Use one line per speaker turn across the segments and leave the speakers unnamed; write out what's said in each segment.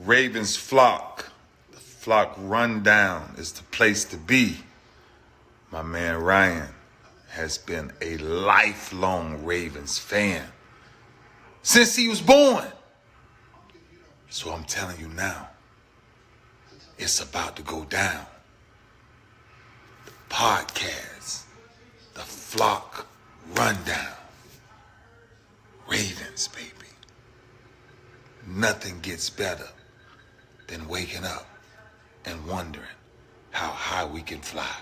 Ravens flock. The flock rundown is the place to be. My man Ryan has been a lifelong Ravens fan since he was born. So I'm telling you now, it's about to go down. The podcast, the flock rundown. Ravens, baby. Nothing gets better than waking up and wondering how high we can fly.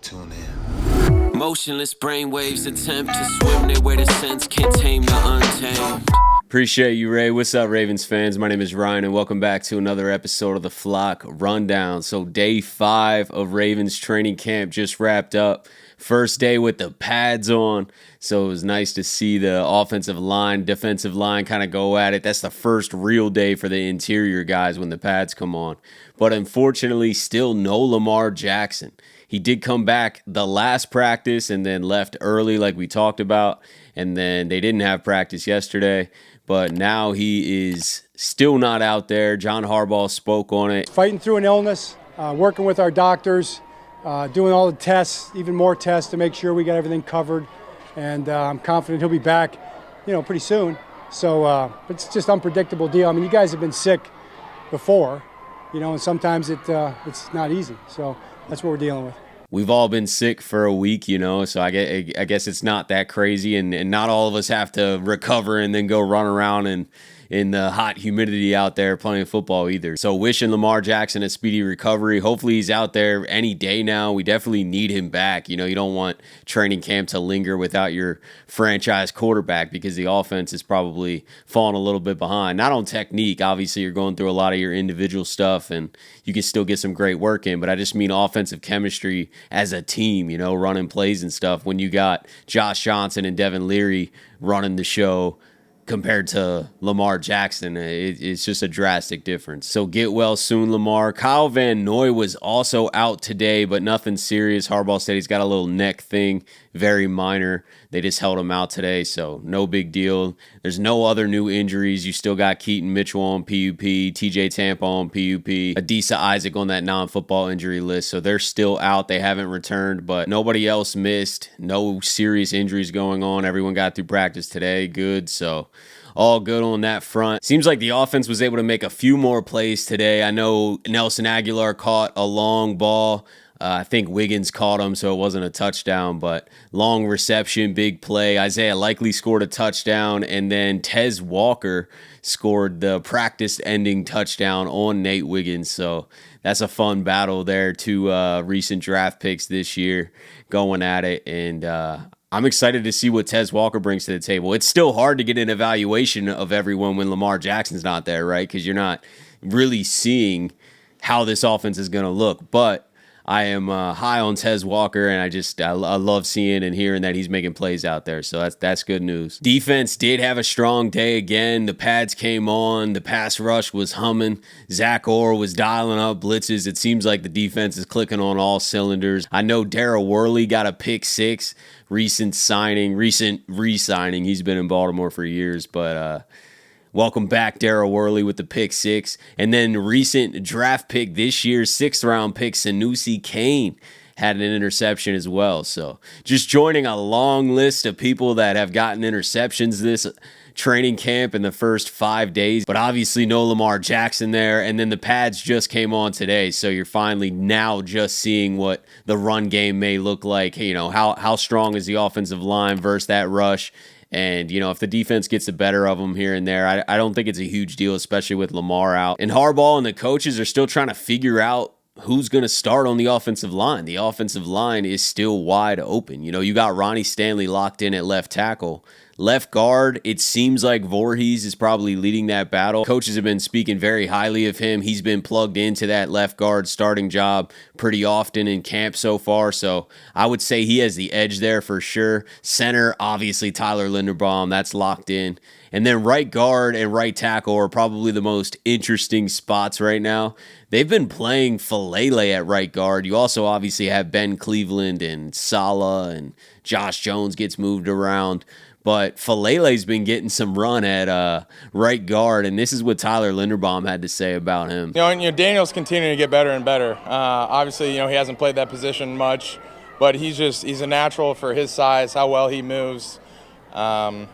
Tune in.
Motionless brainwaves attempt to swim their way to sense, can't tame the untamed.
Appreciate you, Ray. What's up, Ravens fans? My name is Ryan, and welcome back to another episode of the Flock Rundown. So day 5 of Ravens training camp just wrapped up. First day with the pads on, so it was nice to see the offensive line, defensive line kind of go at it. That's the first real day for the interior guys when the pads come on. But unfortunately, still no Lamar Jackson. He did come back the last practice and then left early like we talked about, and then they didn't have practice yesterday. But now he is still not out there. John Harbaugh spoke on it.
Fighting through an illness, working with our doctors, doing all the tests, even more tests to make sure we got everything covered. And I'm confident he'll be back, pretty soon. So it's just unpredictable deal. I mean, you guys have been sick before, and sometimes it's not easy. So that's what we're dealing with.
We've all been sick for a week, so I guess it's not that crazy, and not all of us have to recover and then go run around and in the hot humidity out there playing football either. So wishing Lamar Jackson a speedy recovery. Hopefully he's out there any day now. We definitely need him back. You don't want training camp to linger without your franchise quarterback because the offense is probably falling a little bit behind. Not on technique. Obviously you're going through a lot of your individual stuff and you can still get some great work in, but I just mean offensive chemistry as a team, running plays and stuff. When you got Josh Johnson and Devin Leary running the show, compared to Lamar Jackson, it's just a drastic difference. So get well soon, Lamar. Kyle Van Noy was also out today, but nothing serious. Harbaugh said he's got a little neck thing, very minor. They just held him out today, so no big deal. There's no other new injuries. You still got Keaton Mitchell on PUP, TJ Tampa on PUP, Adisa Isaac on that non-football injury list, so they're still out. They haven't returned, but nobody else missed. No serious injuries going on. Everyone got through practice today. Good, so all good on that front. Seems like the offense was able to make a few more plays today. I know Nelson Aguilar caught a long ball. I think Wiggins caught him, so it wasn't a touchdown, but long reception, big play. Isaiah Likely scored a touchdown, and then Tez Walker scored the practice-ending touchdown on Nate Wiggins. So that's a fun battle there. Two recent draft picks this year going at it, and I'm excited to see what Tez Walker brings to the table. It's still hard to get an evaluation of everyone when Lamar Jackson's not there, right? Because you're not really seeing how this offense is going to look, but I am high on Tez Walker, and I love seeing and hearing that he's making plays out there, so that's good news. Defense did have a strong day again. The pads came on. The pass rush was humming. Zach Orr was dialing up blitzes. It seems like the defense is clicking on all cylinders. I know Darryl Worley got a pick 6. Recent re-signing. He's been in Baltimore for years, but welcome back, Darryl Worley, with the pick 6. And then recent draft pick this year, 6th-round pick, Sanusi Kane, had an interception as well. So just joining a long list of people that have gotten interceptions this training camp in the first 5 days. But obviously no Lamar Jackson there. And then the pads just came on today. So you're finally now just seeing what the run game may look like. How strong is the offensive line versus that rush? And, if the defense gets the better of them here and there, I don't think it's a huge deal, especially with Lamar out. And Harbaugh and the coaches are still trying to figure out who's going to start on the offensive line. The offensive line is still wide open. You got Ronnie Stanley locked in at left tackle. Left guard, it seems like Voorhees is probably leading that battle. Coaches have been speaking very highly of him. He's been plugged into that left guard starting job pretty often in camp so far, so I would say he has the edge there for sure. Center, obviously Tyler Linderbaum, that's locked in. And then right guard and right tackle are probably the most interesting spots right now. They've been playing Falele at right guard. You also obviously have Ben Cleveland and Saleh, and Josh Jones gets moved around. But Falele's been getting some run at right guard, and this is what Tyler Linderbaum had to say about him.
Daniel's continuing to get better and better. Obviously, he hasn't played that position much, but he's a natural for his size, how well he moves. And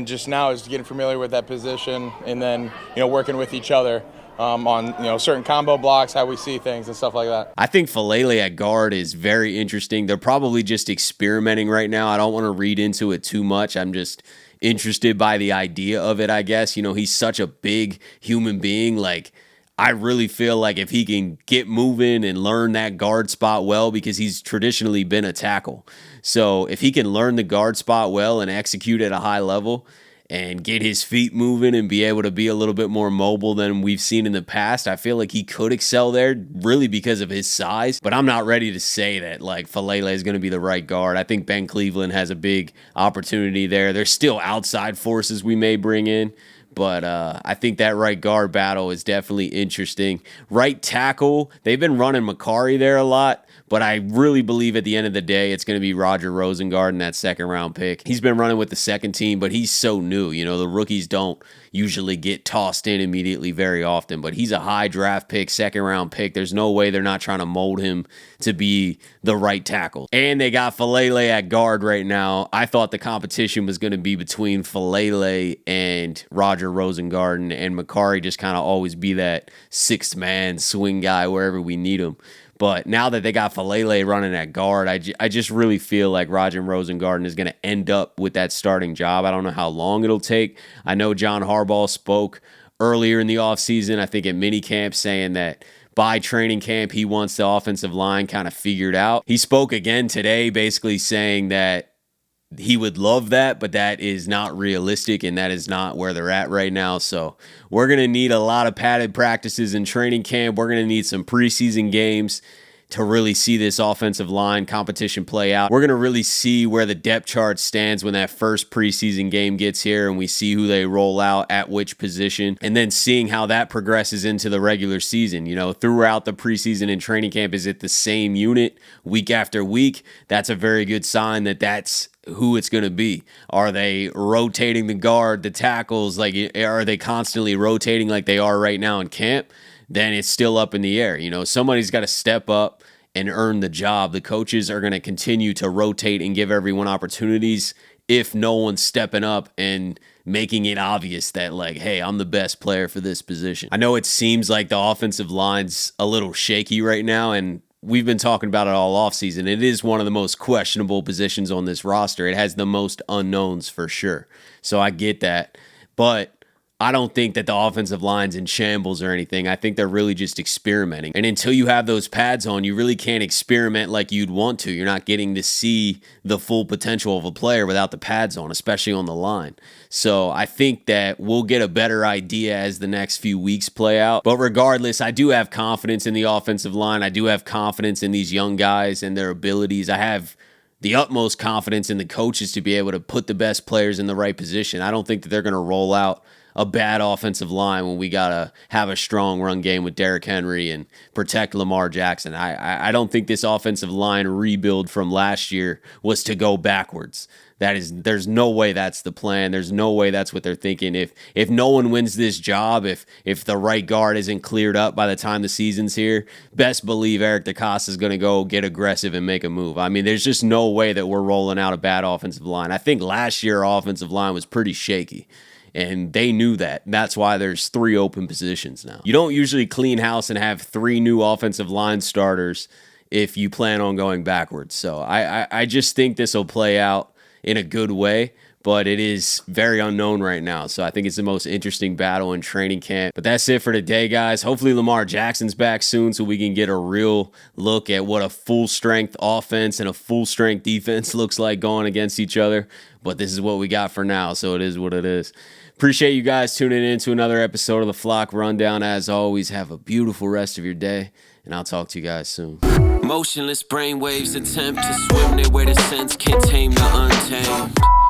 just now is getting familiar with that position, and then working with each other on certain combo blocks, how we see things and stuff like that.
I think Falele at guard is very interesting. They're probably just experimenting right now. I don't want to read into it too much. I'm just interested by the idea of it, I guess. He's such a big human being. Like, I really feel like if he can get moving and learn that guard spot well, because he's traditionally been a tackle. So if he can learn the guard spot well and execute at a high level and get his feet moving and be able to be a little bit more mobile than we've seen in the past, I feel like he could excel there really because of his size. But I'm not ready to say that like Falele is going to be the right guard. I think Ben Cleveland has a big opportunity there. There's still outside forces we may bring in, but I think that right guard battle is definitely interesting. Right tackle, they've been running Makari there a lot, but I really believe at the end of the day, it's going to be Roger Rosengard in that second-round pick. He's been running with the second team, but he's so new. The rookies don't usually get tossed in immediately very often, but he's a high draft pick, second-round pick. There's no way they're not trying to mold him to be the right tackle. And they got Falele at guard right now. I thought the competition was going to be between Falele and Roger Rosengard, and Makari just kind of always be that sixth man swing guy wherever we need him. But now that they got Falele running at guard, I just really feel like Roger Rosengarten is going to end up with that starting job. I don't know how long it'll take. I know John Harbaugh spoke earlier in the offseason, I think at minicamp, saying that by training camp, he wants the offensive line kind of figured out. He spoke again today basically saying that he would love that, but that is not realistic, and that is not where they're at right now. So we're going to need a lot of padded practices in training camp. We're going to need some preseason games to really see this offensive line competition play out. We're going to really see where the depth chart stands when that first preseason game gets here and we see who they roll out at which position, and then seeing how that progresses into the regular season. Throughout the preseason and training camp, is it the same unit week after week? That's a very good sign that that's who it's going to be. Are they rotating the guard, the tackles? Like, are they constantly rotating like they are right now in camp? Then it's still up in the air. Somebody's got to step up and earn the job. The coaches are going to continue to rotate and give everyone opportunities if no one's stepping up and making it obvious that, like, hey, I'm the best player for this position. I know it seems like the offensive line's a little shaky right now, and we've been talking about it all offseason. It is one of the most questionable positions on this roster. It has the most unknowns for sure. So I get that. But I don't think that the offensive line's in shambles or anything. I think they're really just experimenting. And until you have those pads on, you really can't experiment like you'd want to. You're not getting to see the full potential of a player without the pads on, especially on the line. So I think that we'll get a better idea as the next few weeks play out. But regardless, I do have confidence in the offensive line. I do have confidence in these young guys and their abilities. I have the utmost confidence in the coaches to be able to put the best players in the right position. I don't think that they're going to roll out a bad offensive line when we got to have a strong run game with Derrick Henry and protect Lamar Jackson. I don't think this offensive line rebuild from last year was to go backwards. There's no way that's the plan. There's no way that's what they're thinking. If no one wins this job, if the right guard isn't cleared up by the time the season's here, best believe Eric DeCosta is going to go get aggressive and make a move. I mean, there's just no way that we're rolling out a bad offensive line. I think last year our offensive line was pretty shaky. And they knew that. That's why there's 3 open positions now. You don't usually clean house and have 3 new offensive line starters if you plan on going backwards. So I just think this will play out in a good way, but it is very unknown right now. So I think it's the most interesting battle in training camp. But that's it for today, guys. Hopefully Lamar Jackson's back soon so we can get a real look at what a full-strength offense and a full-strength defense looks like going against each other. But this is what we got for now, so it is what it is. Appreciate you guys tuning in to another episode of the Flock Rundown. As always, have a beautiful rest of your day, and I'll talk to you guys soon.
Motionless brainwaves attempt to swim their way to sense, can't tame the untamed.